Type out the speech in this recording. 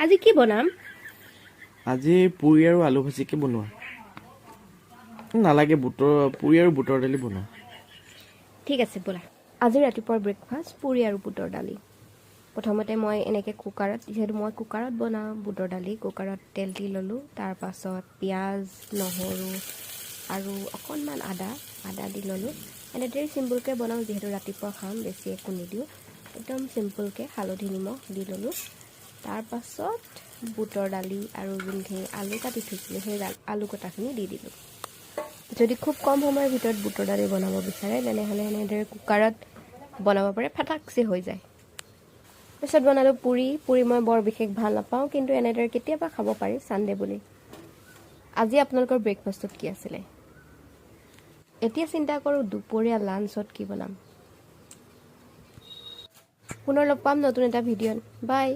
আজি কি বনাম? আজি পুৰি আৰু আলু ভাজিকে বনোৱা। নালাগে পুৰি আৰু বুটৰ দালি বনোৱা। ঠিক আছে ব'লা। আজি ৰাতিপুৱাৰ ব্ৰেকফাষ্ট পুৰি আৰু বুটৰ দালি। প্ৰথমতে মই এনেকৈ যিহেতু মই কুকাৰত বনাওঁ বুটৰ দালি, কুকাৰত তেল দি ল'লোঁ। তাৰপাছত পিঁয়াজ, নহৰু আৰু অকণমান আদা দি ল'লোঁ। এনেদৰে চিম্পুলকৈ বনাওঁ, যিহেতু ৰাতিপুৱা খাম, বেছি একো নিদিওঁ। একদম চিম্পুলকৈ হালধি নিমখ দি ল'লোঁ। তাৰপাছত বুটৰ দালি আৰু যোনখিনি আলু কাটি থৈছিলোঁ সেই আলু কটাখিনি দি দিলোঁ। যদি খুব কম সময়ৰ ভিতৰত বুটৰ দালি বনাব বিচাৰে তেনেহ'লে এনেদৰে কুকাৰত বনাব পাৰে, ফাটাকছে হৈ যায়। তাৰপিছত বনালোঁ পুৰি মই বৰ বিশেষ ভাল নাপাওঁ, কিন্তু এনেদৰে কেতিয়াবা খাব পাৰি, ছানডে বুলি। আজি আপোনালোকৰ ব্ৰেকফাষ্টত কি আছিলে? এতিয়া চিন্তা কৰোঁ দুপৰীয়া লাঞ্চত কি বনাম। পুনৰ লগ পাম নতুন এটা ভিডিঅ'ত। বাই।